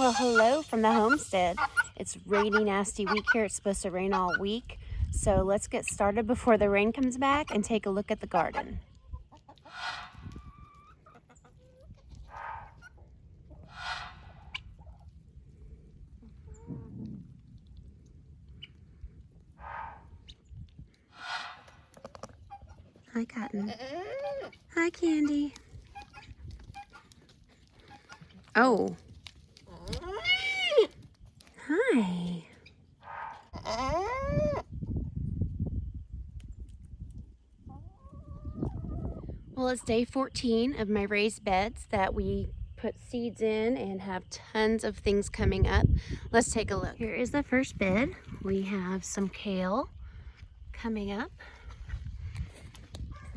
Well, hello from the homestead. It's rainy, nasty week here. It's supposed to rain all week. So let's get started before the rain comes back and take a look at the garden. Hi, Cotton. Hi, Candy. Oh. Hi. Well, it's day 14 of my raised beds that we put seeds in and have tons of things coming up. Let's take a look. Here is the first bed. We have some kale coming up,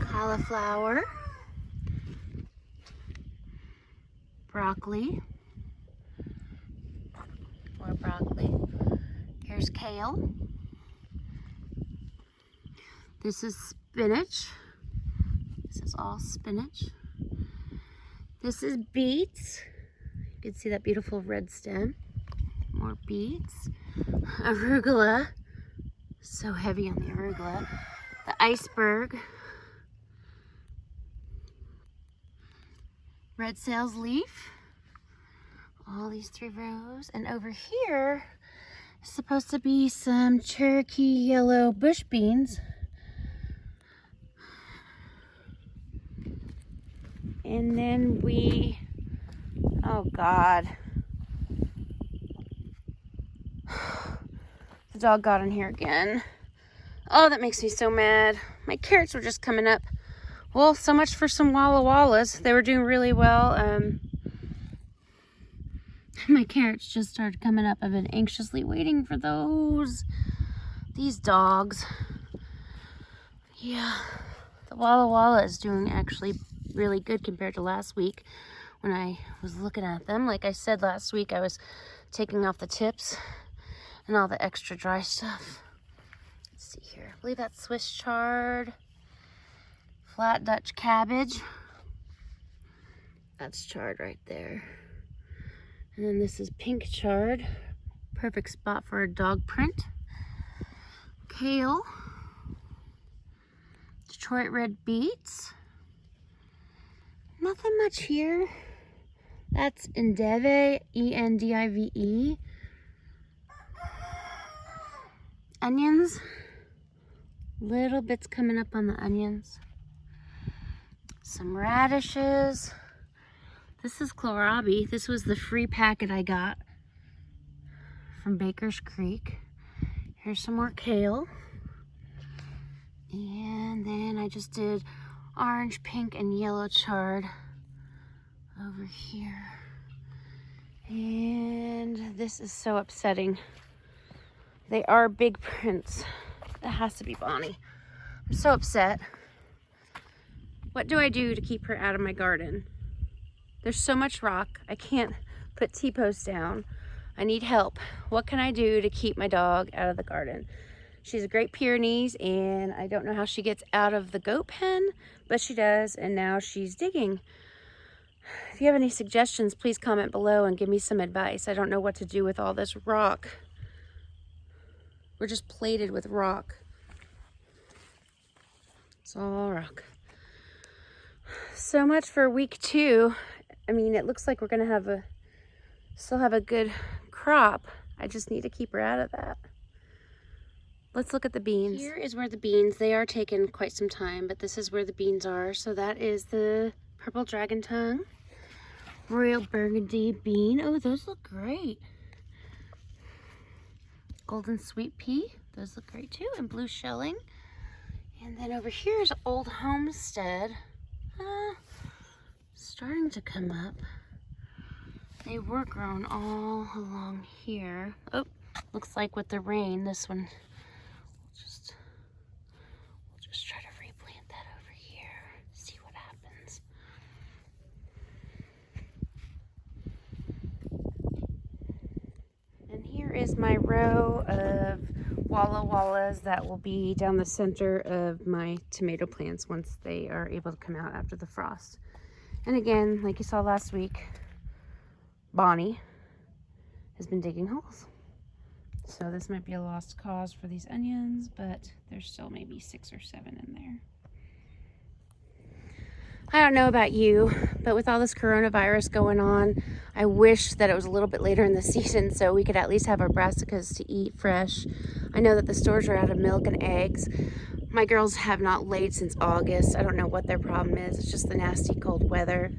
cauliflower, broccoli, more broccoli. Here's kale. This is spinach. This is all spinach. This is beets. You can see that beautiful red stem. More beets. Arugula. So heavy on the arugula. The iceberg. Red sales leaf. All these 3 rows. And over here is supposed to be some Cherokee yellow bush beans. And then oh God. The dog got in here again. Oh, that makes me so mad. My carrots were just coming up. Well, so much for some Walla Wallas. They were doing really well. My carrots just started coming up. I've been anxiously waiting for those. These dogs. Yeah, the Walla Walla is doing actually really good compared to last week when I was looking at them. Like I said last week, I was taking off the tips and all the extra dry stuff. Let's see here. I believe that's Swiss chard, flat Dutch cabbage. That's chard right there. And then this is pink chard. Perfect spot for a dog print. Kale. Detroit red beets. Nothing much here. That's endive, E-N-D-I-V-E. Onions. Little bits coming up on the onions. Some radishes. This is kohlrabi. This was the free packet I got from Baker's Creek. Here's some more kale. And then I just did orange, pink, and yellow chard over here. And this is so upsetting. They are big prints. It has to be Bonnie. I'm so upset. What do I do to keep her out of my garden? There's so much rock. I can't put T-posts down. I need help. What can I do to keep my dog out of the garden? She's a Great Pyrenees, and I don't know how she gets out of the goat pen, but she does, and now she's digging. If you have any suggestions, please comment below and give me some advice. I don't know what to do with all this rock. We're just plated with rock. It's all rock. So much for week 2. I mean, it looks like we're gonna still have a good crop. I just need to keep her out of that. Let's look at the beans. Here is where the beans, they are taking quite some time, but this is where the beans are. So that is the purple dragon tongue, royal burgundy bean. Oh, those look great. Golden sweet pea, those look great too, and blue shelling. And then over here is Old Homestead. Starting to come up. They were grown all along here. Oh, looks like with the rain, this one, we'll just try to replant that over here, see what happens. And here is my row of Walla Wallas that will be down the center of my tomato plants once they are able to come out after the frost. And again, like you saw last week, Bonnie. has been digging holes. So this might be a lost cause for these onions, but there's still maybe 6 or 7 in there. I don't know about you, but with all this coronavirus going on, I wish that it was a little bit later in the season so we could at least have our brassicas to eat fresh. I know that the stores are out of milk and eggs. My girls have not laid since August. I don't know what their problem is. It's just the nasty cold weather.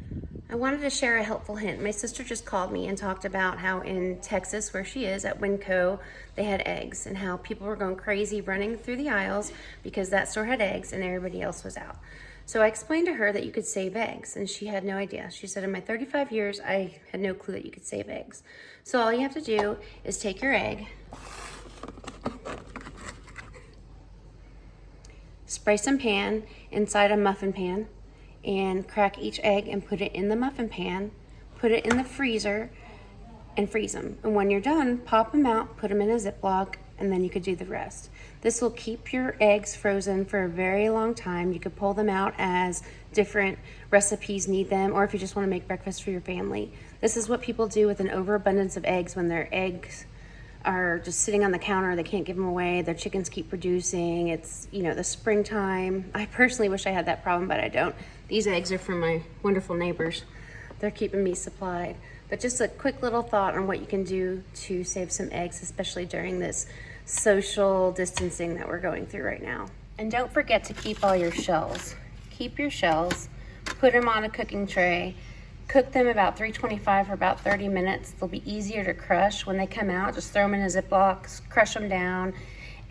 I wanted to share a helpful hint. My sister just called me and talked about how in Texas, where she is at Winco, they had eggs and how people were going crazy running through the aisles because that store had eggs and everybody else was out. So I explained to her that you could save eggs, and she had no idea. She said, in my 35 years, I had no clue that you could save eggs. So all you have to do is take your egg, spray some pan inside a muffin pan, and crack each egg and put it in the muffin pan, put it in the freezer, and freeze them. And when you're done, pop them out, put them in a Ziploc, and then you could do the rest. This will keep your eggs frozen for a very long time. You could pull them out as different recipes need them, or if you just want to make breakfast for your family. This is what people do with an overabundance of eggs when their eggs are just sitting on the counter. They can't give them away. Their chickens keep producing. It's, you know, the springtime. I personally wish I had that problem, but I don't. These eggs are from my wonderful neighbors. They're keeping me supplied. But just a quick little thought on what you can do to save some eggs, especially during this social distancing that we're going through right now. And don't forget to keep all your shells. Keep your shells, put them on a cooking tray, cook them about 325 for about 30 minutes. They'll be easier to crush when they come out. Just throw them in a Ziploc, crush them down,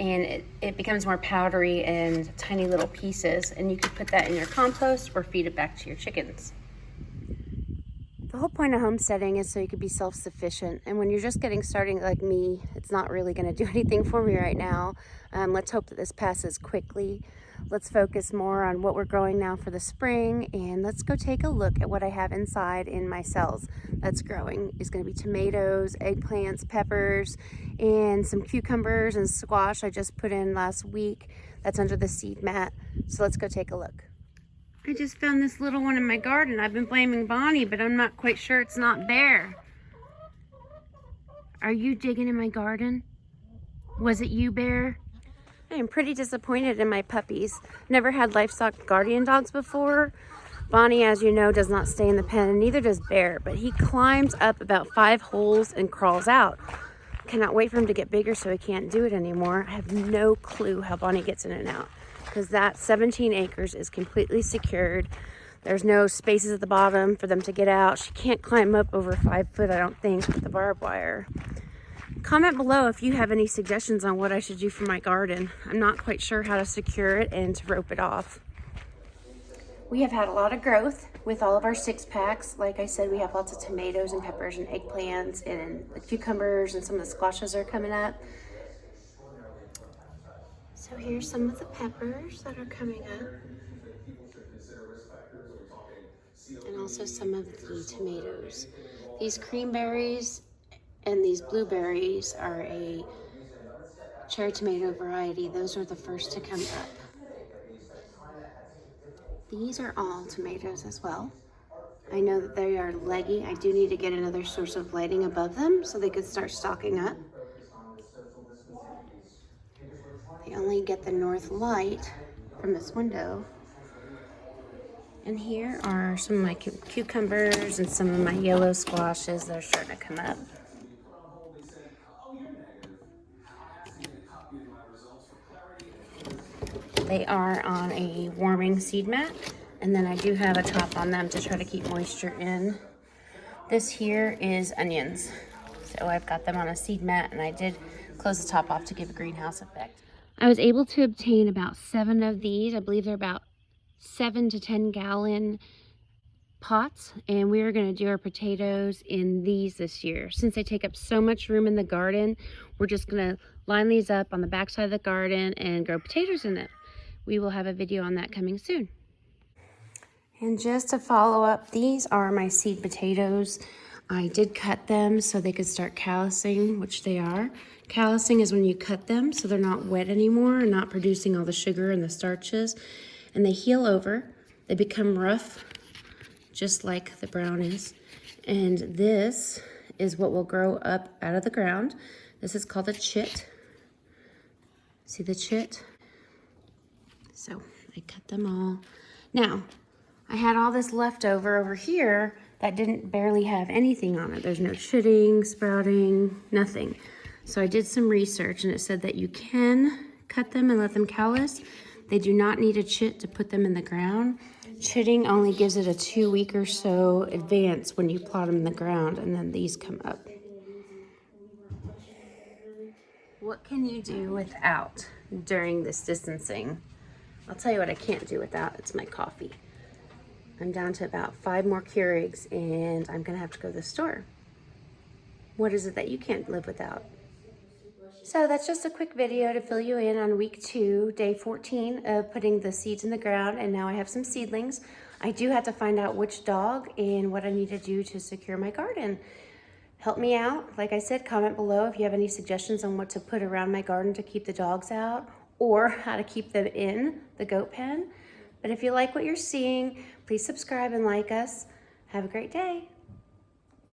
and it becomes more powdery and tiny little pieces. And you can put that in your compost or feed it back to your chickens. The whole point of homesteading is so you could be self-sufficient. And when you're just getting started like me, it's not really going to do anything for me right now. Let's hope that this passes quickly. Let's focus more on what we're growing now for the spring, and let's go take a look at what I have inside in my cells that's growing. It's going to be tomatoes, eggplants, peppers, and some cucumbers and squash I just put in last week. That's under the seed mat. So let's go take a look. I just found this little one in my garden. I've been blaming Bonnie, but I'm not quite sure it's not Bear. Are you digging in my garden? Was it you, Bear? I am pretty disappointed in my puppies. Never had livestock guardian dogs before. Bonnie, as you know, does not stay in the pen, and neither does Bear, but he climbs up about 5 holes and crawls out. Cannot wait for him to get bigger so he can't do it anymore. I have no clue how Bonnie gets in and out, because that 17 acres is completely secured. There's no spaces at the bottom for them to get out. She can't climb up over 5 foot, I don't think, with the barbed wire. Comment below if you have any suggestions on what I should do for my garden. I'm not quite sure how to secure it and to rope it off. We have had a lot of growth with all of our 6-packs. Like I said, we have lots of tomatoes and peppers and eggplants and the cucumbers, and some of the squashes are coming up. So here's some of the peppers that are coming up. And also some of the tomatoes. These creamberries and these blueberries are a cherry tomato variety. Those are the first to come up. These are all tomatoes as well. I know that they are leggy. I do need to get another source of lighting above them so they could start stalking up. They only get the north light from this window. And here are some of my cucumbers and some of my yellow squashes that are starting to come up. They are on a warming seed mat, and then I do have a top on them to try to keep moisture in. This here is onions. So I've got them on a seed mat, and I did close the top off to give a greenhouse effect. I was able to obtain about 7 of these. I believe they're about 7 to 10 gallon pots, and we are going to do our potatoes in these this year. Since they take up so much room in the garden, we're just going to line these up on the back side of the garden and grow potatoes in it. We will have a video on that coming soon. And just to follow up, these are my seed potatoes. I did cut them so they could start callusing, which they are. Callusing is when you cut them so they're not wet anymore and not producing all the sugar and the starches. And they heal over. They become rough, just like the brown is. And this is what will grow up out of the ground. This is called a chit. See the chit? So I cut them all. Now, I had all this leftover over here that didn't barely have anything on it. There's no chitting, sprouting, nothing. So I did some research and it said that you can cut them and let them callus. They do not need a chit to put them in the ground. Chitting only gives it a 2 week or so advance when you plot them in the ground, and then these come up. What can you do without during this distancing? I'll tell you what I can't do without. It's my coffee. I'm down to about 5 more Keurigs and I'm gonna have to go to the store. What is it that you can't live without? So that's just a quick video to fill you in on week 2, day 14 of putting the seeds in the ground, and now I have some seedlings. I do have to find out which dog and what I need to do to secure my garden. Help me out. Like I said, comment below if you have any suggestions on what to put around my garden to keep the dogs out or how to keep them in the goat pen. But if you like what you're seeing, please subscribe and like us. Have a great day.